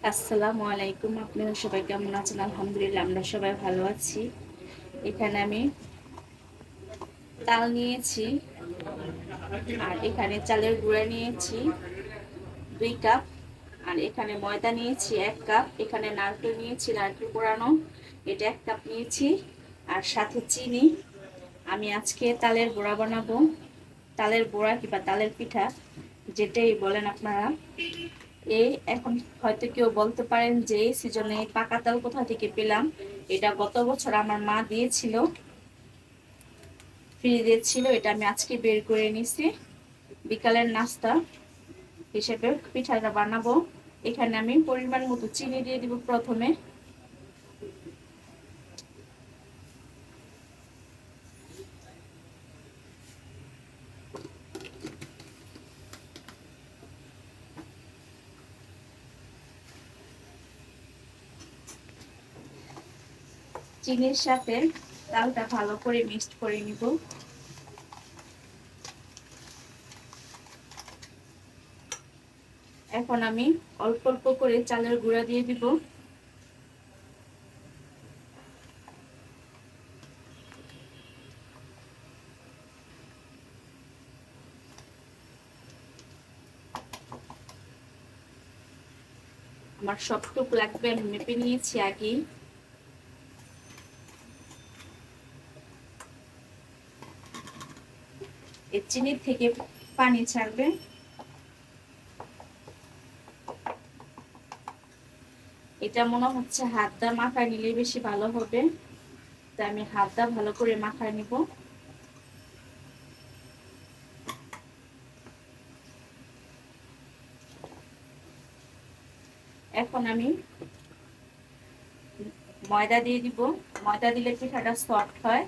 আসসালামু আলাইকুম। আপনারা সবাই কেমন আছেন? আলহামদুলিল্লাহ আমরা সবাই ভালো আছি। এখানে আমি তাল নিয়েছি, আর এখানে চালের গুঁড়া নিয়েছি 2 কাপ, আর এখানে ময়দা নিয়েছি 1 কাপ, এখানে নারকেল নিয়েছি, নারকেল কোড়ানো, এটা 1 কাপ নিয়েছি, আর সাথে চিনি। আমি আজকে তালের বড়া বানাবো। তালের বড়া কিংবা তালের পিঠা, যেটাই বলেন আপনারা। এখন হয়তো কেউ বলতে পারেন যে এই সিজনে পাকা তাল কোথা থেকে পেলাম। এটা গত বছর আমার মা দিয়েছিল, ফ্রিজে ছিল, এটা আমি আজকে বের করে নিছি বিকালের নাস্তা হিসেবে পিঠাটা বানাবো। এখানে আমি পরিমাণ মতো চিনি দিয়ে দিব প্রথমে। চিনির সাথে তালটা ভালো করে মিক্সড করে নিব। এখন আমি অল্প অল্প করে চালের গুঁড়া দিয়ে দিব। আমার সবটুকু লাগবে, আমি মেপে নিয়েছি আগেই। এই চিনি থেকে পানি ছাড়বে। এটা মনে হচ্ছে হাত দা মাখায় নিলে বেশি ভালো হবে, তাই আমি হাত দা ভালো করে মাখায় নিব। এখন আমি ময়দা দিয়ে দিব। ময়দা দিলে পিঠাটা সফট হয়।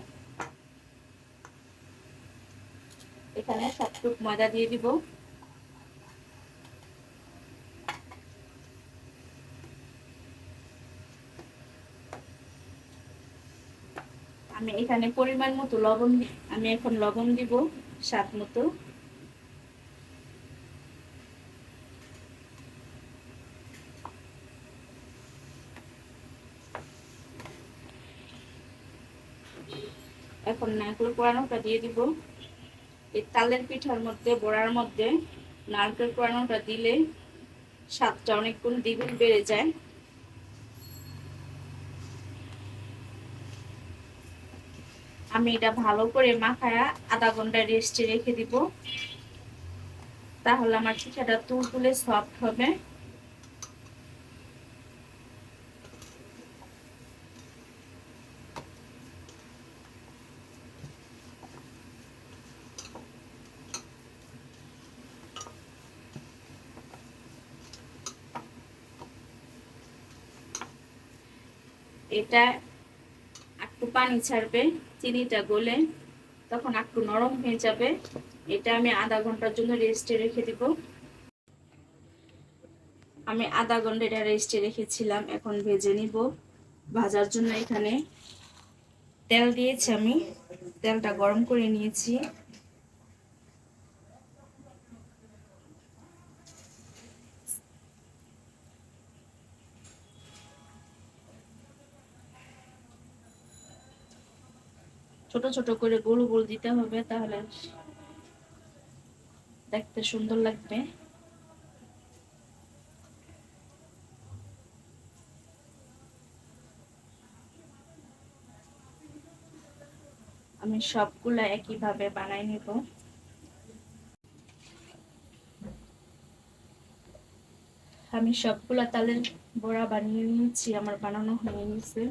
এখানে সবটুক ময়দা দিয়ে দিব। আমি এখানে পরিমাণ মতো লবণ, আমি এখন লবণ দিব স্বাদ মতো। এখন নারকেল কোড়ানোটা দিয়ে দিব। এই তালের পিঠার মধ্যে, বড়ার মধ্যে নারকেল কোড়ানোটা দিলে স্বাদটা অনেক গুণ দ্বিগুণ বেড়ে যায়। আমি এটা ভালো করে মাখায়া আধা ঘন্টা রেস্টে রেখে দিব, তাহলে আমার পিঠাটা তুলতুলে সফট হবে। এটা একটু পানি ছাড়বে, চিনিটা গলে তখন একটু নরম হয়ে যাবে। এটা আমি আধা ঘন্টার জন্য রেস্টে রেখে দিব। আমি আধা ঘন্টা এটা রেস্টে রেখেছিলাম, এখন ভেজে নিব। ভাজার জন্য এখানে তেল দিয়েছি, আমি তেলটা গরম করে নিয়েছি। ছোট ছোট করে গোল গোল দিতে হবে, তাহলে দেখতে সুন্দর লাগবে। আমি সবগুলা একইভাবে বানাই নিব। আমি সবগুলা তালের বড়া বানিয়ে নিয়েছি, আমার বানানো হয়ে গেছে।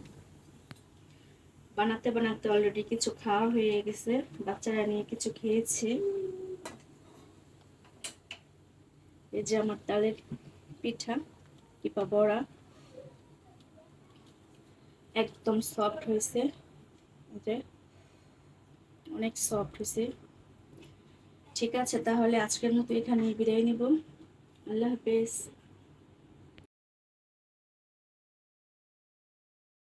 বানাতে বানাতে অলরেডি কিছু খাওয়া হয়ে গেছে, বাচ্চারা নিয়ে কিছু খেয়েছে। এই যে আমার তালের পিঠা কিংবা বড়া একদম সফট হয়েছে, যে অনেক সফট হয়েছে। ঠিক আছে, তাহলে আজকের মতো এখানে বিদায় নিব। আল্লাহ হাফেজ।